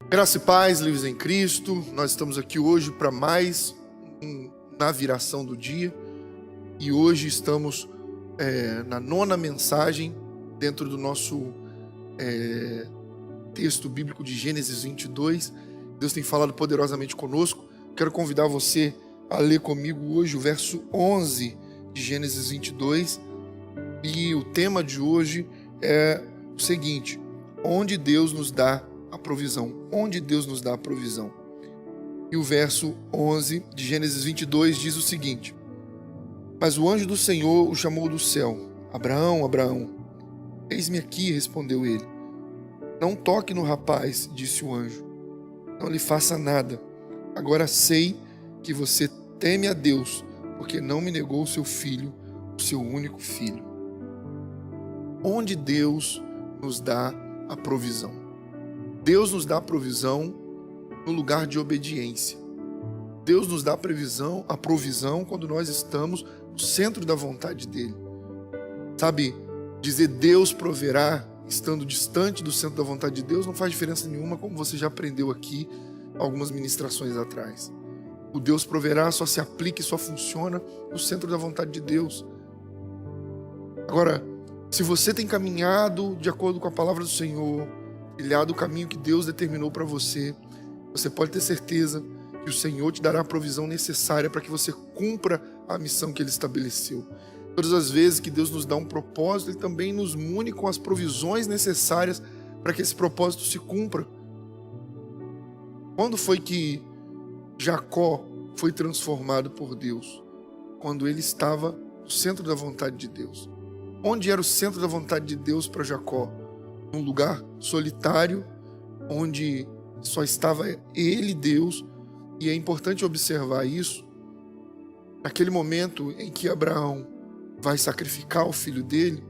Graça e paz, livres em Cristo. Nós estamos aqui hoje para mais na viração do dia. E hoje estamos na nona mensagem dentro do nosso texto bíblico de Gênesis 22. Deus tem falado poderosamente conosco. Quero convidar você a ler comigo hoje o verso 11 de Gênesis 22. E o tema de hoje é o seguinte: onde Deus nos dá a provisão. Onde Deus nos dá a provisão. E o verso 11 de Gênesis 22 diz o seguinte: mas o anjo do Senhor o chamou do céu. Abraão, Abraão. Eis-me aqui, respondeu ele. Não toque no rapaz, disse o anjo. Não lhe faça nada. Agora sei que você teme a Deus, porque não me negou o seu filho, o seu único filho. Onde Deus nos dá a provisão. Deus nos dá a provisão no lugar de obediência. Deus nos dá a provisão quando nós estamos no centro da vontade dele. Sabe, dizer Deus proverá, estando distante do centro da vontade de Deus, não faz diferença nenhuma, como você já aprendeu aqui algumas ministrações atrás. O Deus proverá só se aplica e só funciona no centro da vontade de Deus. Agora, se você tem caminhado de acordo com a palavra do Senhor, trilhado o caminho que Deus determinou para você, você pode ter certeza que o Senhor te dará a provisão necessária para que você cumpra a missão que Ele estabeleceu. Todas as vezes que Deus nos dá um propósito, Ele também nos mune com as provisões necessárias para que esse propósito se cumpra. Quando foi que Jacó foi transformado por Deus? Quando ele estava no centro da vontade de Deus. Onde era o centro da vontade de Deus para Jacó? Um lugar solitário, onde só estava ele, Deus, e é importante observar isso. Naquele momento em que Abraão vai sacrificar o filho dele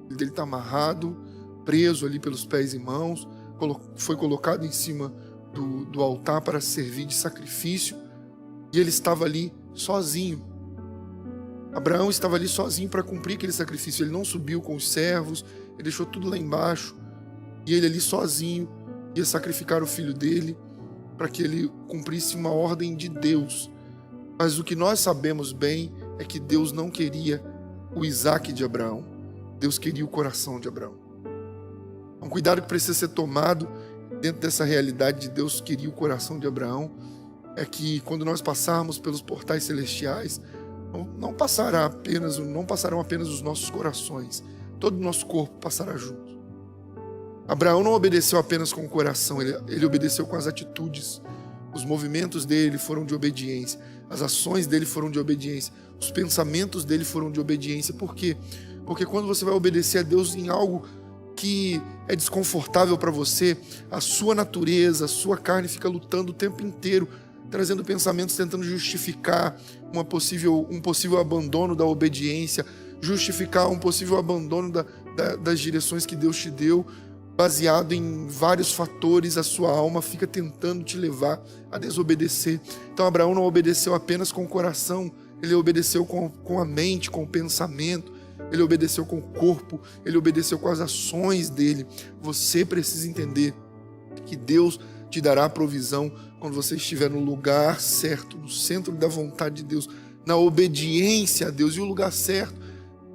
está amarrado, preso ali pelos pés e mãos, foi colocado em cima do altar para servir de sacrifício, e ele estava ali sozinho. Abraão estava ali sozinho para cumprir aquele sacrifício. Ele não subiu com os servos, ele deixou tudo lá embaixo. E ele ali sozinho ia sacrificar o filho dele para que ele cumprisse uma ordem de Deus. Mas o que nós sabemos bem é que Deus não queria o Isaac de Abraão. Deus queria o coração de Abraão. Um cuidado que precisa ser tomado dentro dessa realidade de Deus queria o coração de Abraão é que quando nós passarmos pelos portais celestiais, não passarão apenas os nossos corações, todo o nosso corpo passará junto. Abraão não obedeceu apenas com o coração, ele obedeceu com as atitudes. Os movimentos dele foram de obediência, as ações dele foram de obediência, os pensamentos dele foram de obediência. Por quê? Porque quando você vai obedecer a Deus em algo que é desconfortável para você, a sua natureza, a sua carne fica lutando o tempo inteiro, trazendo pensamentos tentando justificar um possível abandono da obediência, justificar um possível abandono das direções que Deus te deu. Baseado em vários fatores, a sua alma fica tentando te levar a desobedecer. Então Abraão não obedeceu apenas com o coração, ele obedeceu com a mente, com o pensamento, ele obedeceu com o corpo, ele obedeceu com as ações dele. Você precisa entender que Deus te dará a provisão quando você estiver no lugar certo, no centro da vontade de Deus, na obediência a Deus. E o lugar certo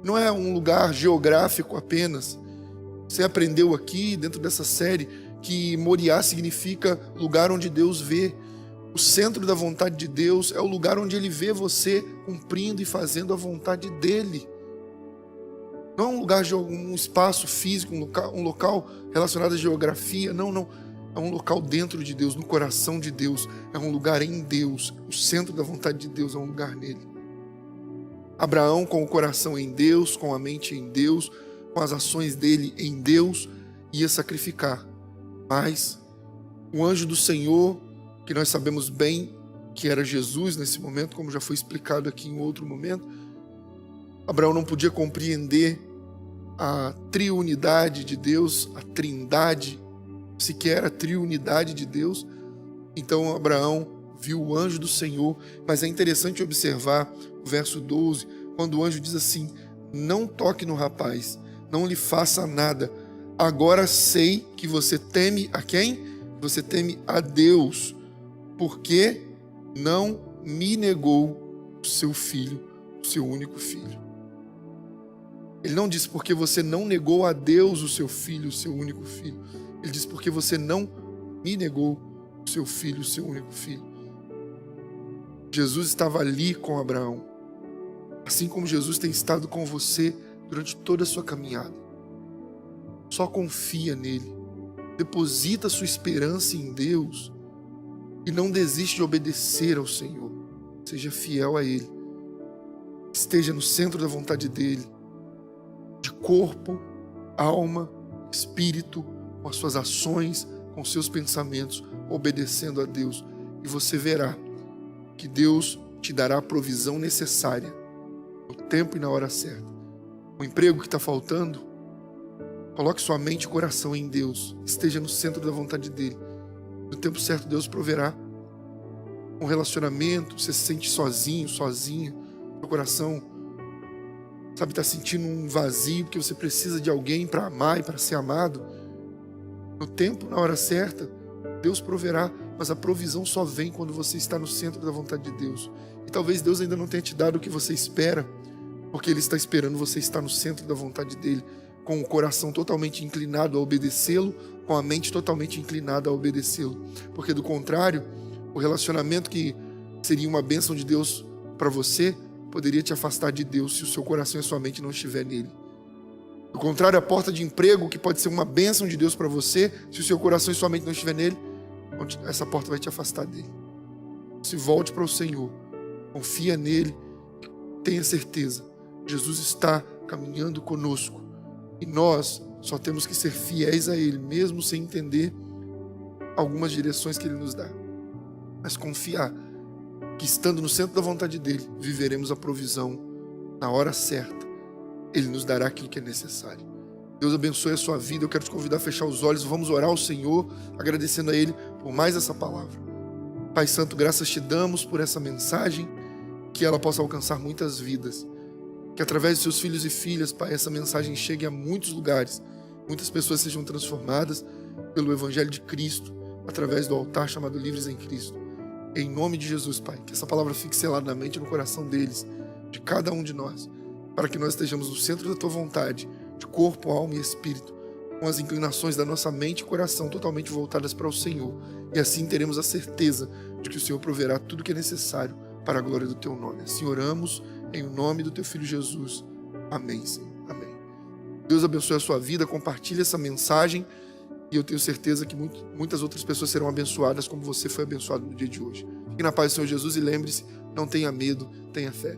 não é um lugar geográfico apenas. Você aprendeu aqui, dentro dessa série, que Moriá significa lugar onde Deus vê. O centro da vontade de Deus é o lugar onde Ele vê você cumprindo e fazendo a vontade dEle. Não é um lugar, um espaço físico, um local relacionado à geografia. Não. É um local dentro de Deus, no coração de Deus. É um lugar em Deus. O centro da vontade de Deus é um lugar nele. Abraão, com o coração em Deus, com a mente em Deus, com as ações dele em Deus, ia sacrificar. Mas o anjo do Senhor, que nós sabemos bem que era Jesus nesse momento, como já foi explicado aqui em outro momento, Abraão não podia compreender a triunidade de Deus, a trindade, sequer a triunidade de Deus. Então Abraão viu o anjo do Senhor, mas é interessante observar o verso 12, quando o anjo diz assim: não toque no rapaz, não lhe faça nada. Agora sei que você teme a quem? Você teme a Deus porque não me negou o seu filho, o seu único filho. Ele não diz porque você não negou a Deus o seu filho, o seu único filho. Ele diz porque você não me negou o seu filho, o seu único filho. Jesus estava ali com Abraão, assim como Jesus tem estado com você durante toda a sua caminhada. Só confia nele, deposita sua esperança em Deus e não desiste de obedecer ao Senhor. Seja fiel a Ele, esteja no centro da vontade dEle, de corpo, alma, espírito, com as suas ações, com os seus pensamentos, obedecendo a Deus. E você verá que Deus te dará a provisão necessária, no tempo e na hora certa. O emprego que está faltando, coloque sua mente e coração em Deus, esteja no centro da vontade dEle. No tempo certo Deus proverá. Um relacionamento, você se sente sozinho, sozinha, seu coração, sabe, está sentindo um vazio, porque você precisa de alguém para amar e para ser amado. No tempo, na hora certa, Deus proverá, mas a provisão só vem quando você está no centro da vontade de Deus. E talvez Deus ainda não tenha te dado o que você espera, porque Ele está esperando você estar no centro da vontade dEle, com o coração totalmente inclinado a obedecê-lo, com a mente totalmente inclinada a obedecê-lo. Porque do contrário, o relacionamento que seria uma bênção de Deus para você, poderia te afastar de Deus se o seu coração e a sua mente não estiver nele. Do contrário, a porta de emprego, que pode ser uma bênção de Deus para você, se o seu coração e sua mente não estiver nele, essa porta vai te afastar dele. Se volte para o Senhor, confia nele, tenha certeza, Jesus está caminhando conosco e nós só temos que ser fiéis a Ele, mesmo sem entender algumas direções que Ele nos dá. Mas confiar que estando no centro da vontade dEle, viveremos a provisão na hora certa. Ele nos dará aquilo que é necessário. Deus abençoe a sua vida. Eu quero te convidar a fechar os olhos. Vamos orar ao Senhor, agradecendo a Ele por mais essa palavra. Pai Santo, graças te damos por essa mensagem, que ela possa alcançar muitas vidas. Que através de seus filhos e filhas, Pai, essa mensagem chegue a muitos lugares. Muitas pessoas sejam transformadas pelo Evangelho de Cristo, através do altar chamado Livres em Cristo. Em nome de Jesus, Pai, que essa palavra fique selada na mente e no coração deles, de cada um de nós, para que nós estejamos no centro da Tua vontade, de corpo, alma e espírito, com as inclinações da nossa mente e coração totalmente voltadas para o Senhor. E assim teremos a certeza de que o Senhor proverá tudo o que é necessário para a glória do Teu nome. Assim oramos, em nome do Teu Filho Jesus. Amém, Senhor. Amém. Deus abençoe a sua vida, compartilhe essa mensagem e eu tenho certeza que muitas outras pessoas serão abençoadas como você foi abençoado no dia de hoje. Fique na paz do Senhor Jesus e lembre-se, não tenha medo, tenha fé.